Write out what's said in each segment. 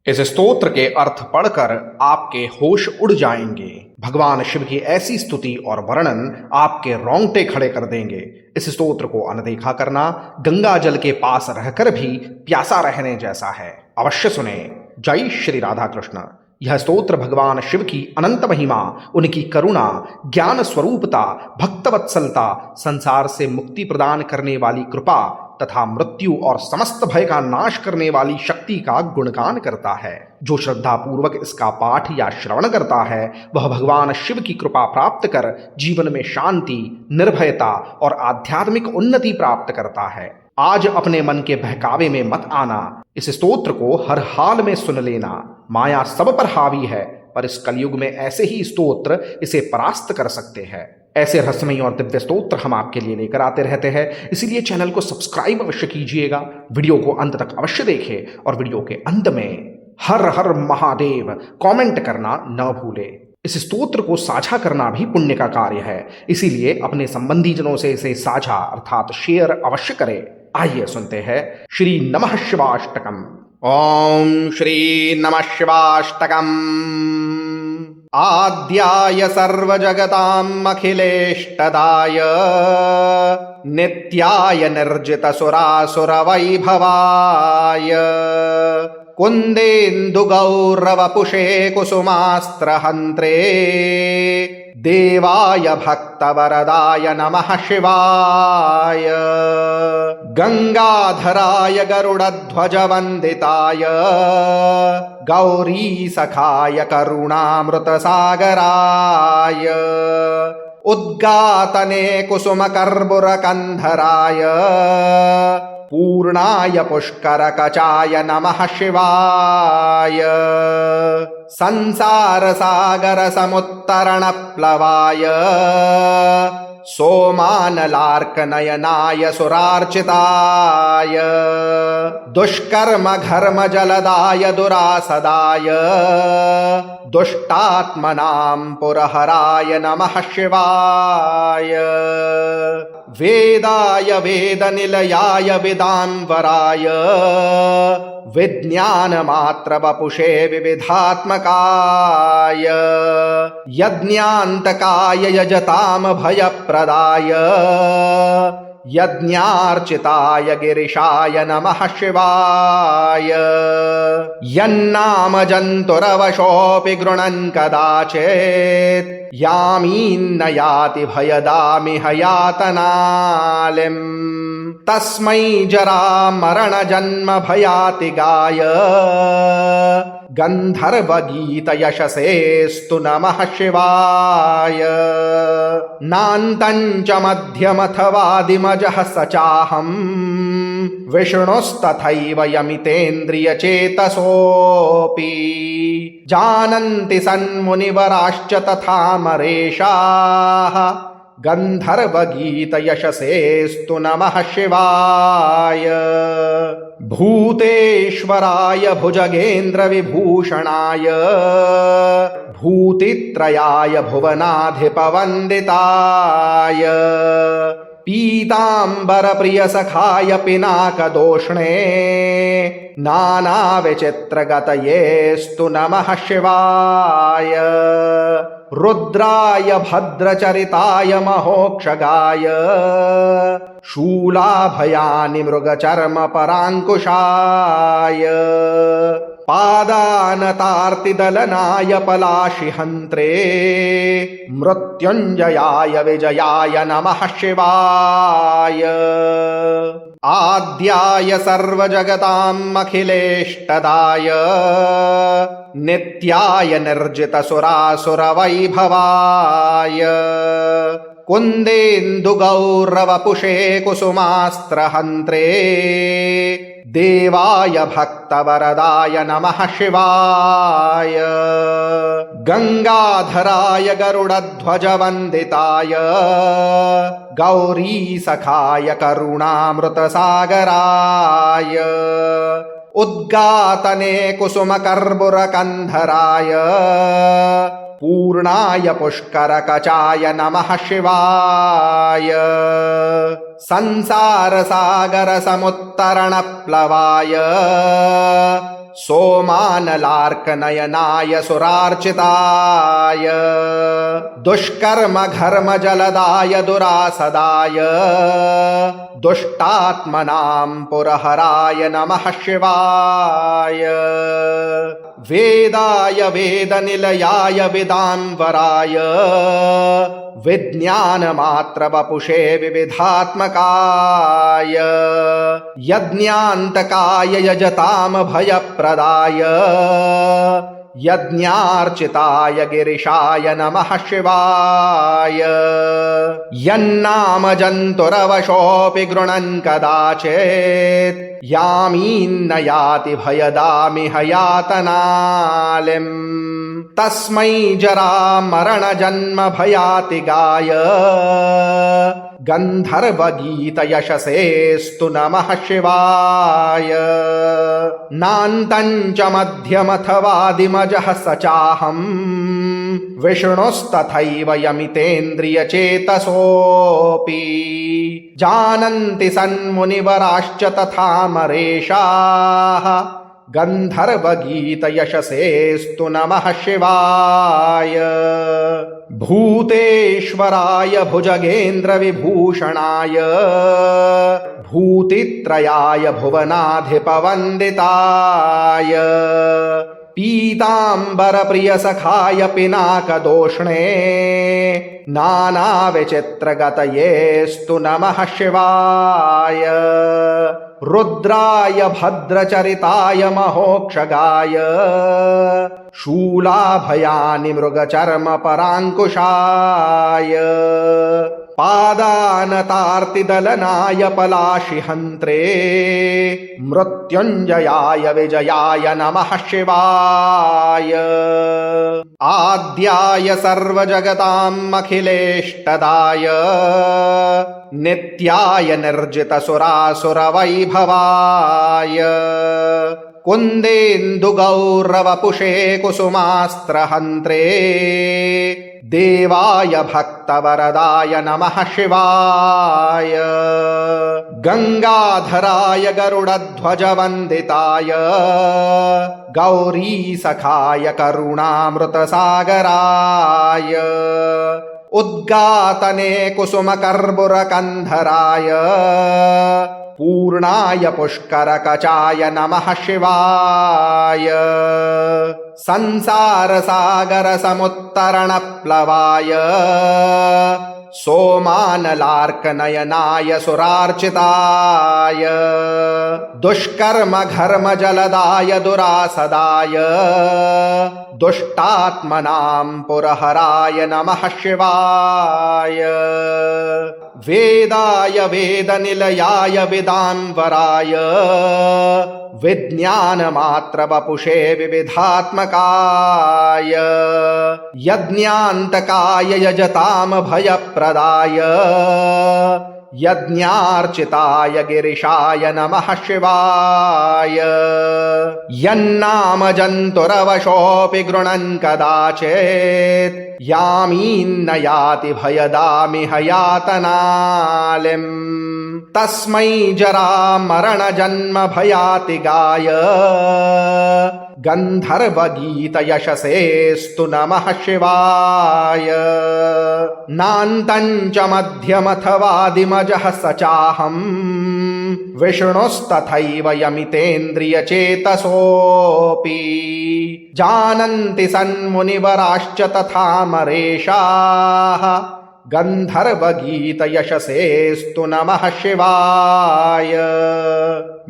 इस स्तोत्र के अर्थ पढ़कर आपके होश उड़ जाएंगे। भगवान शिव की ऐसी स्तुति और वर्णन आपके रोंगटे खड़े कर देंगे। इस स्तोत्र को अनदेखा करना गंगा जल के पास रहकर भी प्यासा रहने जैसा है। अवश्य सुने। जय श्री राधा कृष्ण। यह स्तोत्र भगवान शिव की अनंत महिमा, उनकी करुणा, ज्ञान स्वरूपता, भक्तवत्सलता, संसार से मुक्ति प्रदान करने वाली कृपा तथा मृत्यु और समस्त भय का नाश करने वाली शक्ति का गुणगान करता है। जो श्रद्धा पूर्वक इसका पाठ या श्रवण करता है वह भगवान शिव की कृपा प्राप्त कर जीवन में शांति, निर्भयता और आध्यात्मिक उन्नति प्राप्त करता है। आज अपने मन के बहकावे में मत आना। इस स्तोत्र को हर हाल में सुन लेना। माया सब पर हावी है, पर इस कलयुग में ऐसे ही स्तोत्र इसे परास्त कर सकते हैं। ऐसे रहस्यमय और दिव्य स्तोत्र हम आपके लिए लेकर आते रहते हैं, इसीलिए चैनल को सब्सक्राइब अवश्य कीजिएगा। वीडियो को अंत तक अवश्य देखें और वीडियो के अंत में हर हर महादेव कमेंट करना न भूलें। इस स्तोत्र को साझा करना भी पुण्य का कार्य है, इसीलिए अपने संबंधी जनों से इसे साझा अर्थात शेयर अवश्य करें। आइए सुनते हैं श्री नमः शिवाष्टकम। ओम श्री नमः शिवाष्टकम। आद्याय सर्वजगताम् अखिलेष्टदाय नित्याय निर्जितसुरासुरवैभवाय कुन्देन्दुगौरवपुषे कुसुमास्त्रहन्त्रे देवाय भक्तवरदाय नमः शिवाय। गंगाधराय गरुडध्वजवन्दिताय गौरीसखाय करुणामृतसागराय उद्गातने कुसुमकर्बुरकन्धराय पूर्णाय पुष्करकचाय नमः शिवाय। संसारसागरसमुत्तरणप्लवाय सोमानलार्कनयनाय सुरार्चिताय दुष्कर्मघर्मजलदाय दुरासदाय दुष्टात्मनां पुरहराय नमः शिवाय। वेदाय वेदनिलयाय विदाम्बराय विज्ञानमात्रवपुषे विविधात्मकाय यज्ञान्तकाय यजताम भयप्रदाय यज्ञार्चिताय गिरिशाय नमः शिवाय। यन्नाम जन्तुरवशोऽपि गृणन् कदाचित् यामीन्न याति भयदामिह यातनालिम् तस्मै जरामरणजन्म भयातिगाय गन्धर्वगीतयशसेस्तु नमः शिवाय। नान्तं च मध्यमथवादिमजः स चाहम् विष्णुस्तथैव यमितेन्द्रियचेतसोऽपि जानन्ति सन्मुनिवराश्च तथा मरेशाः गन्धर्वगीतयशसेस्तु नमः शिवाय। भूतेश्वराय भुजगेन्द्रविभूषणाय भूतित्रयाय भुवनाधिपवन्दिताय पीताम्बरप्रियसखाय पिनाकदोष्णे नानाविचित्रगतयेस्तु नमः शिवाय। रुद्राय भद्रचरिताय महोक्षगाय शूलाभयानि मृगचर्मपराङ्कुशाय पादानतार्तिदलनाय पलाशिहन्त्रे मृत्युञ्जयाय विजयाय नमः शिवाय। आद्याय सर्वजगताम् अखिलेष्टदाय नित्याय निर्जितसुरासुरवैभवाय कुन्देन्दुगौरवपुषे कुसुमास्त्रहन्त्रे देवाय भक्तवरदाय नमः शिवाय। गंगाधराय गरुडध्वजवन्दिताय गौरीसखाय करुणामृतसागराय उद्गातने कुसुमकर्बुरकन्धराय पूर्णाय पुष्करकचाय नमः शिवाय। संसारसागरसमुत्तरणप्लवाय सोमानलार्कनयनाय सुरार्चिताय दुष्कर्मघर्मजलदाय दुरासदाय दुष्टात्मनां पुरहराय नमः शिवाय वेदाय वेदनिलयाय विदाम्बराय विज्ञानमात्रवपुषे विविधात्मकाय यज्ञान्तकाय यजताम भयप्रदाय यज्ञार्चिताय गिरिशाय नमः शिवाय यन्नाम जन्तुरवशोऽपि गृणन् कदाचित् यामीन्न याति भयदामिह यातनालिम् तस्मै जरा मरण जन्म भयातिगाय गन्धर्वगीतयशसेस्तु नमः शिवाय नान्तं च मध्यमथवादिमजः स चाहम् विष्णुस्तथैव यमितेन्द्रियचेतसोऽपि जानन्ति सन्मुनिवराश्च तथा मरेशाः गन्धर्वगीतयशसेस्तु नमः शिवाय भूतेश्वराय भुजगेन्द्रविभूषणाय भूतित्रयाय भुवनाधिपवन्दिताय पीताम्बरप्रियसखाय पिनाकदोष्णे नानाविचित्रगतयेस्तु नमः शिवाय रुद्राय भद्रचरिताय महोक्षगाय शूलाभयानि मृगचर्मपराङ्कुशाय पादानतार्तिदलनाय पलाशिहन्त्रे मृत्युञ्जयाय विजयाय नमः शिवाय आद्याय सर्वजगताम् अखिलेष्टदाय नित्याय निर्जितसुरासुरवैभवाय कुन्देन्दुगौरवपुषे कुसुमास्त्रहन्त्रे देवाय भक्तवरदाय नमः शिवाय गंगाधराय गरुडध्वजवन्दिताय गौरीसखाय करुणामृतसागराय उद्गातने कुसुमकर्बुरकन्धराय पूर्णाय पुष्करकचाय नमः शिवाय संसारसागरसमुत्तरणप्लवाय सोमानलार्कनयनाय सुरार्चिताय दुष्कर्मघर्मजलदाय दुरासदाय दुष्टात्मनां पुरहराय नमः शिवाय वेदाय वेदनिलयाय विदाम्बराय विज्ञानमात्रवपुषे विविधात्मकाय यज्ञान्तकाय यजताम भयप्रदाय यज्ञार्चिताय गिरिशाय नमः शिवाय यन्नाम जन्तुरवशोऽपि गृणन् कदाचित् यामीन्न याति भयदामिह यातनालिम् तस्मै जरा मरण जन्म भयातिगाय गन्धर्वगीतयशसेस्तु नमः शिवाय नान्तं च मध्यमथवादिमजः स चाहम् विष्णुस्तथैव यमितेन्द्रियचेतसोऽपि जानन्ति सन्मुनिवराश्च तथा मरेशाः गन्धर्वगीतयशसेस्तु नमः शिवाय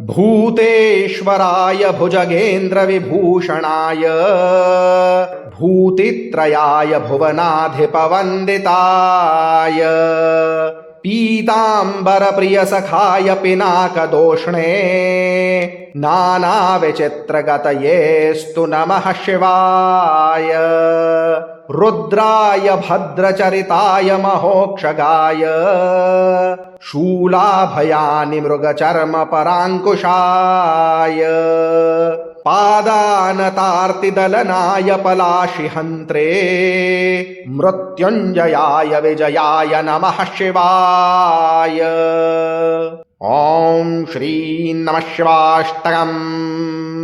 भूतेश्वराय भुजगेन्द्रविभूषणाय भूतित्रयाय भुवनाधिपवन्दिताय पीताम्बरप्रियसखाय पिनाकदोष्णे नानाविचित्रगतयेस्तु नमः शिवाय रुद्राय भद्रचरिताय महोक्षगाय शूलाभयानि मृगचर्मपराङ्कुशाय पादानतार्तिदलनाय पलाशिहन्त्रे मृत्युञ्जयाय विजयाय नमः शिवाय। ॐ श्री नमः शिवाष्टकम्।